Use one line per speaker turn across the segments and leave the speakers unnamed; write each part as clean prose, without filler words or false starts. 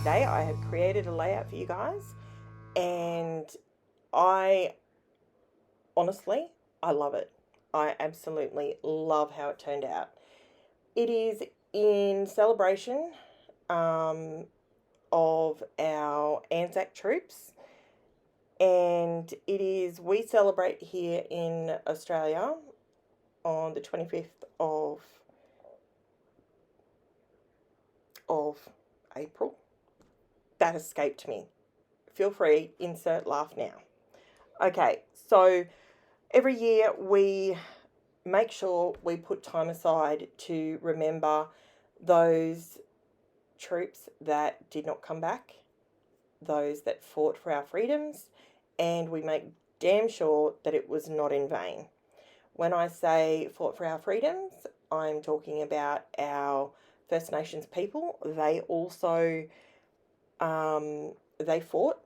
today I have created a layout for you guys, and I honestly, I love it. I absolutely love how it turned out. It is in celebration um, of our Anzac troops, and we celebrate here in Australia on the 25th of April. That escaped me. Feel free, insert laugh now. Okay, so every year we make sure we put time aside to remember those troops that did not come back, those that fought for our freedoms, and we make damn sure that it was not in vain. When I say fought for our freedoms, I'm talking about our First Nations people. They also they fought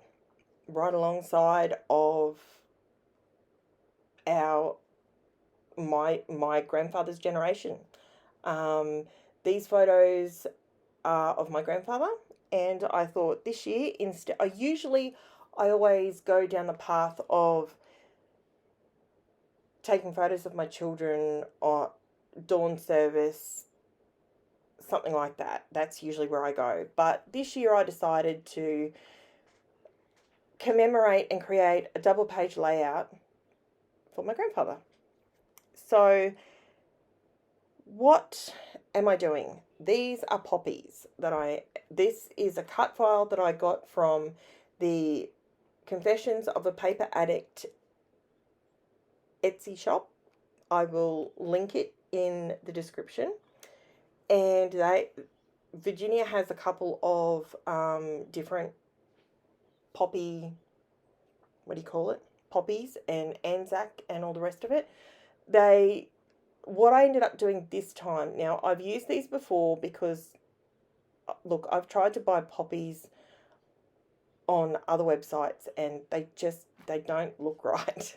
right alongside of our my grandfather's generation. Um, these photos are of my grandfather, and I thought this year instead, I always go down the path of taking photos of my children or dawn service, something like that. That's usually where I go. But this year I decided to commemorate and create a double page layout for my grandfather. So what am I doing? These are poppies this is a cut file that I got from the Confessions of a Paper Addict Etsy shop. I will link it in the description. And Virginia has a couple of different poppy, what do you call it? Poppies and Anzac and all the rest of it. What I ended up doing this time, now I've used these before because, look, I've tried to buy poppies on other websites and they don't look right.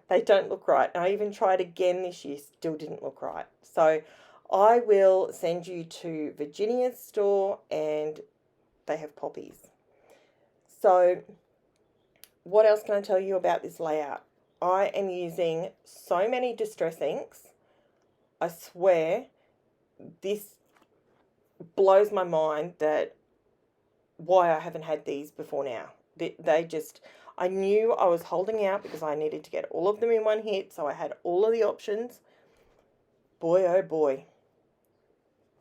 They don't look right. I even tried again this year, still didn't look right. So I will send you to Virginia's store and they have poppies. So what else can I tell you about this layout? I am using so many distress inks. I swear this blows my mind that why I haven't had these before now. I knew I was holding out because I needed to get all of them in one hit, so I had all of the options. Boy, oh boy,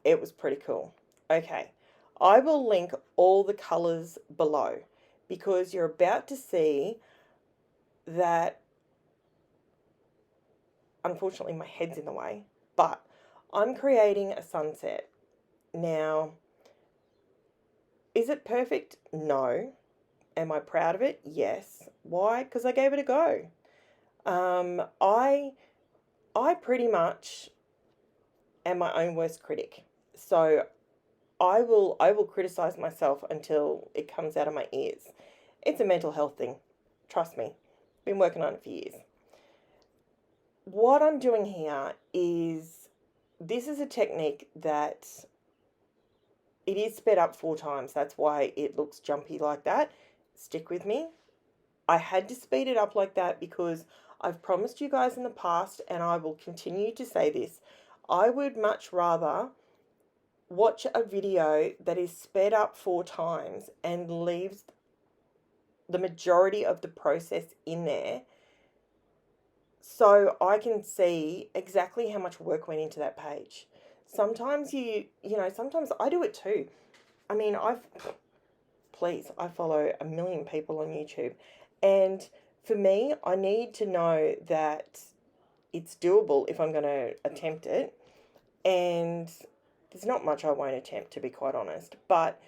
it was pretty cool. Okay, I will link all the colours below because you're about to see that, unfortunately my head's in the way, but I'm creating a sunset. Now, is it perfect? No. Am I proud of it? Yes. Why? Because I gave it a go. I pretty much am my own worst critic. So I will criticize myself until it comes out of my ears. It's a mental health thing. Trust me. Been working on it for years. What I'm doing here is, this is a technique that it is sped up 4 times. That's why it looks jumpy like that. Stick with me. I had to speed it up like that because I've promised you guys in the past, and I will continue to say this, I would much rather watch a video that is sped up 4 times and leaves the majority of the process in there so I can see exactly how much work went into that page. Sometimes sometimes I do it too. I mean, I follow a million people on YouTube, and for me, I need to know that it's doable if I'm going to attempt it, and there's not much I won't attempt, to be quite honest, but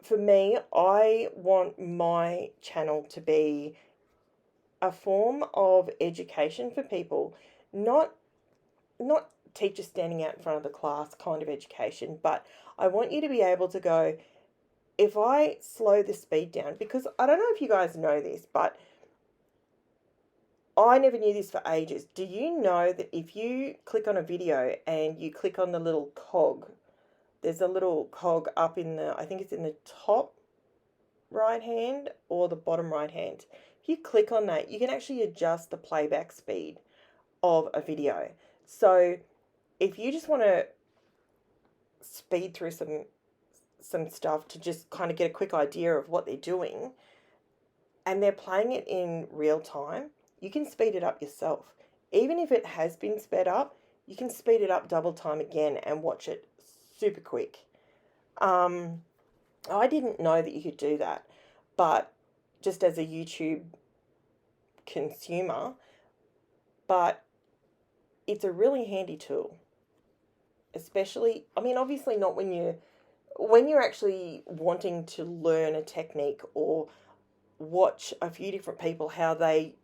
for me, I want my channel to be a form of education for people, not teachers standing out in front of the class kind of education, but I want you to be able to go, if I slow the speed down, because I don't know if you guys know this, but I never knew this for ages. Do you know that if you click on a video and you click on the little cog there's a little cog up in the, I think it's in the top right hand or the bottom right hand. If you click on that, you can actually adjust the playback speed of a video. So if you just want to speed through some stuff to just kind of get a quick idea of what they're doing, and they're playing it in real time, you can speed it up yourself. Even if it has been sped up, you can speed it up double time again and watch it super quick. I didn't know that you could do that, but just as a YouTube consumer, but it's a really handy tool. Especially, I mean, obviously not when you're actually wanting to learn a technique or watch a few different people how they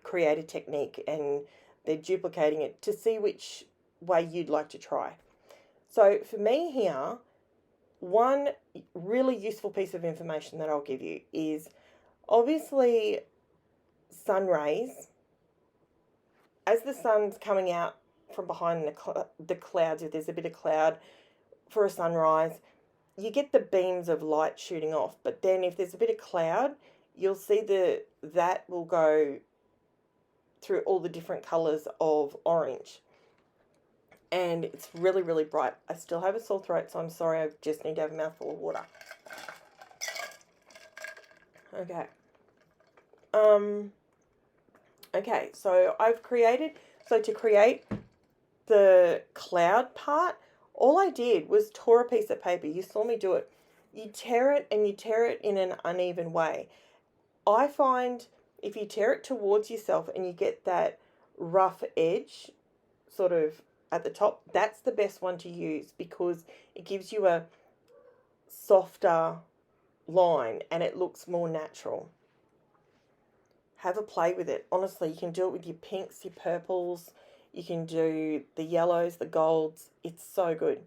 create a technique and they're duplicating it to see which way you'd like to try. So for me here, one really useful piece of information that I'll give you is obviously sun rays. As the sun's coming out from behind the clouds, if there's a bit of cloud for a sunrise, you get the beams of light shooting off. But then if there's a bit of cloud, you'll see that will go through all the different colours of orange. And it's really, really bright. I still have a sore throat, so I'm sorry. I just need to have a mouthful of water. Okay. Okay, so to create the cloud part, all I did was tore a piece of paper. You saw me do it. You tear it and you tear it in an uneven way. I find if you tear it towards yourself and you get that rough edge sort of at the top, that's the best one to use because it gives you a softer line and it looks more natural. Have a play with it. Honestly, you can do it with your pinks, your purples, you can do the yellows, the golds. It's so good.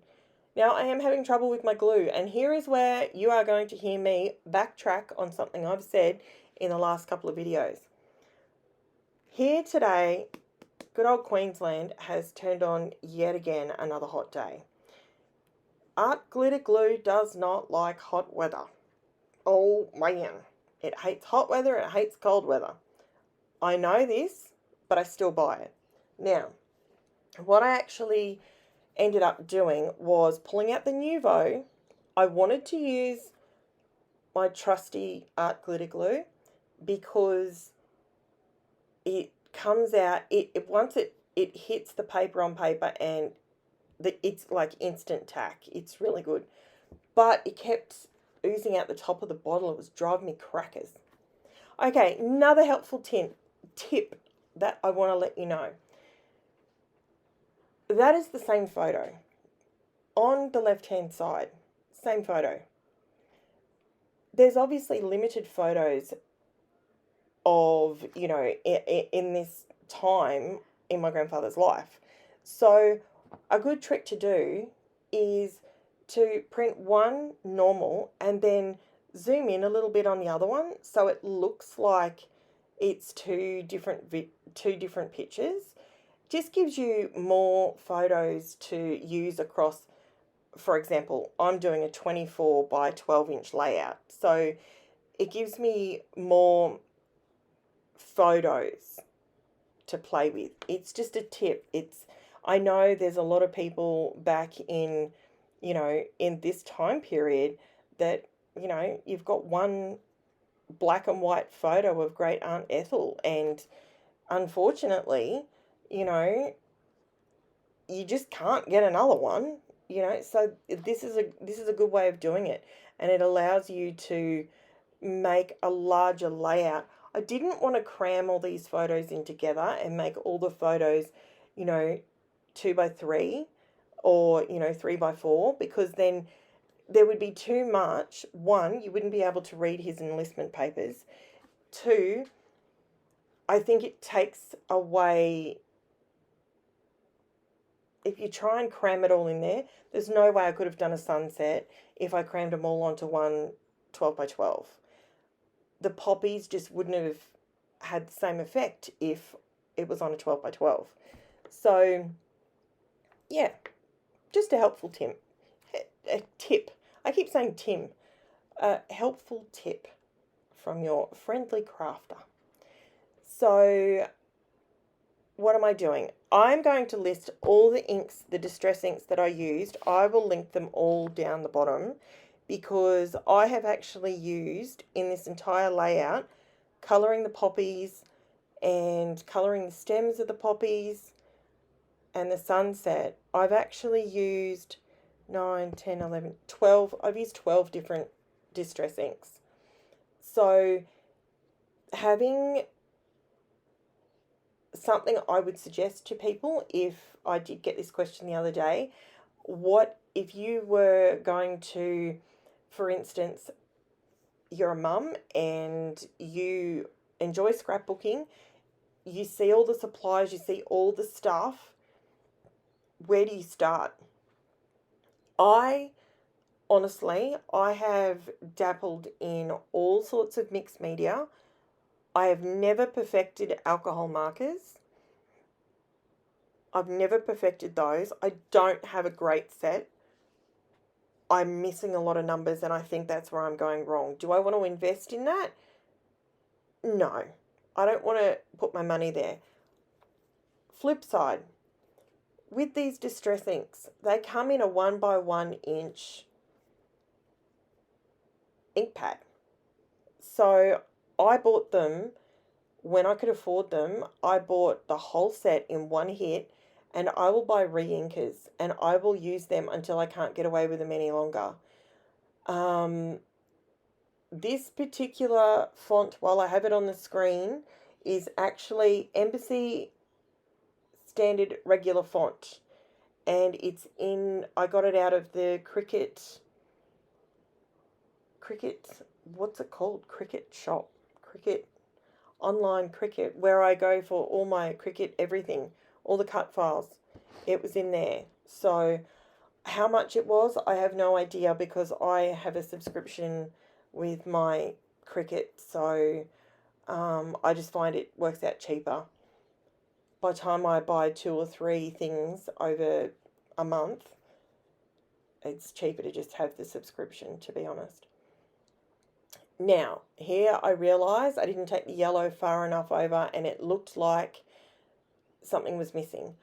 Now, I am having trouble with my glue, and here is where you are going to hear me backtrack on something I've said in the last couple of videos. Here today, good old Queensland has turned on yet again another hot day. Art Glitter Glue does not like hot weather. Oh man, it hates hot weather, it hates cold weather. I know this, but I still buy it. Now, what I actually ended up doing was pulling out the Nuvo. I wanted to use my trusty Art Glitter Glue because it comes out, once it hits the paper on paper and it's like instant tack. It's really good. But it kept oozing out the top of the bottle. It was driving me crackers. Okay, another helpful tip that I want to let you know. That is the same photo. On the left-hand side, same photo. There's obviously limited photos of, in this time in my grandfather's life. So a good trick to do is to print one normal and then zoom in a little bit on the other one so it looks like it's two different pictures. Just gives you more photos to use across. For example, I'm doing a 24 by 12 inch layout, so it gives me more photos to play with. It's just a tip. I know there's a lot of people back in, in this time period that, you've got one black and white photo of Great Aunt Ethel, and unfortunately, you just can't get another one, so this is a good way of doing it, and it allows you to make a larger layout. I didn't want to cram all these photos in together and make all the photos, 2 by 3 or 3 by 4, because then there would be too much. One, you wouldn't be able to read his enlistment papers. Two, I think it takes away, if you try and cram it all in there, there's no way I could have done a sunset if I crammed them all onto one 12 by 12. The poppies just wouldn't have had the same effect if it was on a 12 by 12. So, yeah, just a helpful tip. a tip. I keep saying Tim. A helpful tip from your friendly crafter. So what am I doing? I'm going to list all the inks, the distress inks that I used. I will link them all down the bottom because I have actually used in this entire layout colouring the poppies and colouring the stems of the poppies and the sunset. I've actually used 9, 10, 11, 12. I've used 12 different distress inks. So having something I would suggest to people, if I did get this question the other day, what if you were going to, for instance, you're a mum and you enjoy scrapbooking, you see all the supplies, you see all the stuff, where do you start? Honestly, I have dabbled in all sorts of mixed media. I have never perfected alcohol markers. I've never perfected those. I don't have a great set. I'm missing a lot of numbers and I think that's where I'm going wrong. Do I want to invest in that? No. I don't want to put my money there. Flip side. With these distress inks, they come in a 1 by 1 inch ink pad. So I bought them when I could afford them. I bought the whole set in one hit, and I will buy re-inkers and I will use them until I can't get away with them any longer. This particular font, while I have it on the screen, is actually Embassy Standard Regular Font, and it's in, I got it out of the Cricket, what's it called? Cricket shop, Cricket, online Cricket, where I go for all my Cricket everything, all the cut files. It was in there. So how much it was, I have no idea because I have a subscription with my Cricket, so I just find it works out cheaper. By the time I buy 2 or 3 things over a month, it's cheaper to just have the subscription, to be honest. Now, here I realise I didn't take the yellow far enough over and it looked like something was missing.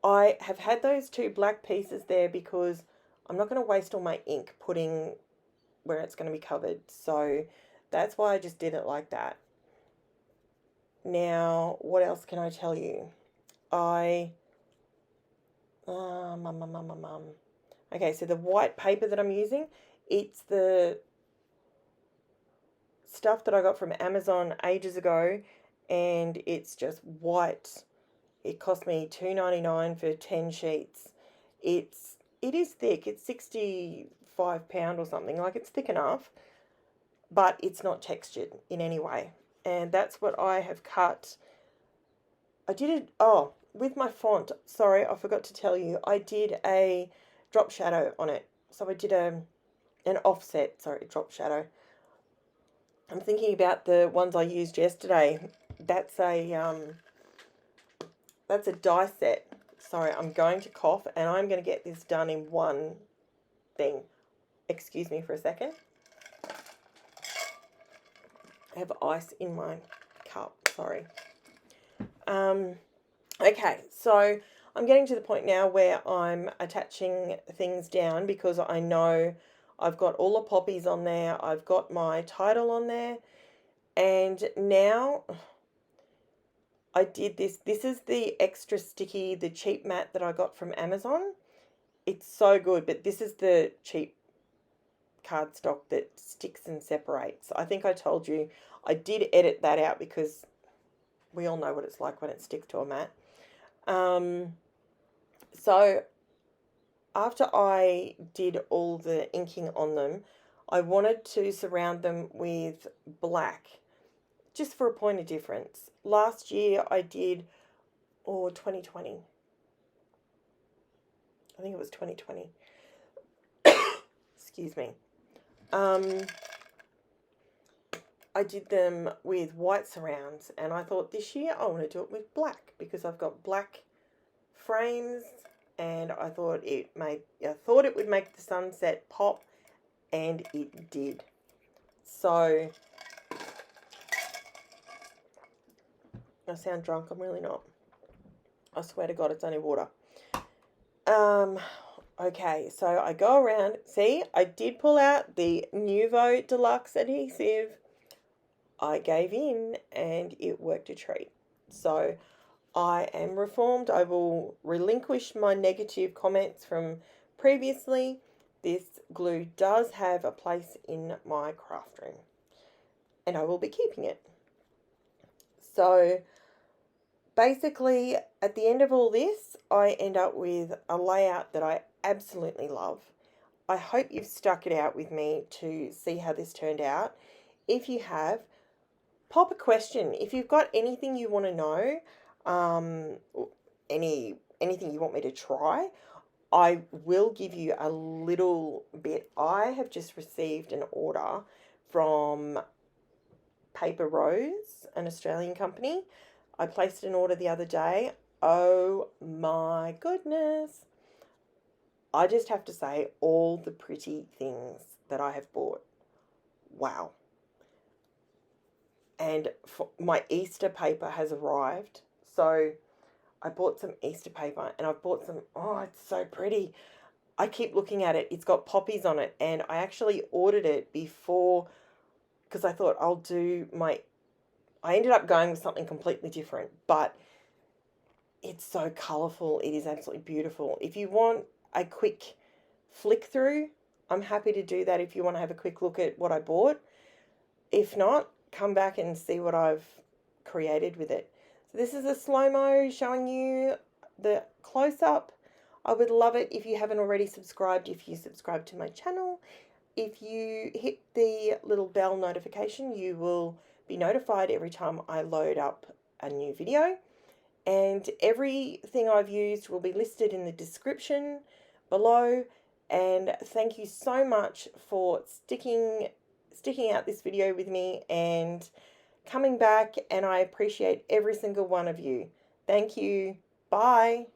I have had those 2 black pieces there because I'm not going to waste all my ink putting where it's going to be covered. So that's why I just did it like that. Now, what else can I tell you? Okay, so the white paper that I'm using, it's the stuff that I got from Amazon ages ago, and it's just white. It cost me $2.99 for 10 sheets. It is thick. It's £65 or something. Like, it's thick enough, but it's not textured in any way. And that's what I have cut. I did it, with my font. Sorry, I forgot to tell you. I did a drop shadow on it. So I did an offset, drop shadow. I'm thinking about the ones I used yesterday. That's a die set. Sorry, I'm going to cough and I'm going to get this done in one thing. Excuse me for a second. I have ice in my cup, sorry. Okay, so I'm getting to the point now where I'm attaching things down because I know I've got all the poppies on there. I've got my title on there. And now I did this. This is the extra sticky, the cheap mat that I got from Amazon. It's so good, but this is the cheap cardstock that sticks and separates. I think I told you I did edit that out because we all know what it's like when it sticks to a mat. So after I did all the inking on them, I wanted to surround them with black, just for a point of difference. Last year I did, 2020. I think it was 2020. Excuse me. I did them with white surrounds, and I thought this year I want to do it with black because I've got black frames and I thought it would make the sunset pop, and it did. So I sound drunk. I'm really not. I swear to God, it's only water. Okay, so I go around. See, I did pull out the Nuvo Deluxe adhesive. I gave in, and it worked a treat. So I am reformed. I will relinquish my negative comments from previously. This glue does have a place in my craft room, and I will be keeping it. So basically, at the end of all this, I end up with a layout that I absolutely love. I hope you've stuck it out with me to see how this turned out. If you have, pop a question. If you've got anything you want to know, anything you want me to try, I will give you a little bit. I have just received an order from Paper Rose, an Australian company. I placed an order the other day. Oh my goodness. I just have to say, all the pretty things that I have bought. Wow. And my Easter paper has arrived. So I bought some Easter paper, and I've bought some, oh, it's so pretty. I keep looking at it. It's got poppies on it, and I actually ordered it before because I thought I ended up going with something completely different, but it's so colourful. It is absolutely beautiful. If you want a quick flick through, I'm happy to do that if you want to have a quick look at what I bought. If not, come back and see what I've created with it. So this is a slow-mo showing you the close-up. I would love it if you haven't already subscribed, if you subscribe to my channel. If you hit the little bell notification, you will be notified every time I load up a new video. And everything I've used will be listed in the description below. And thank you so much for sticking out this video with me and coming back, and I appreciate every single one of you. Thank you. Bye.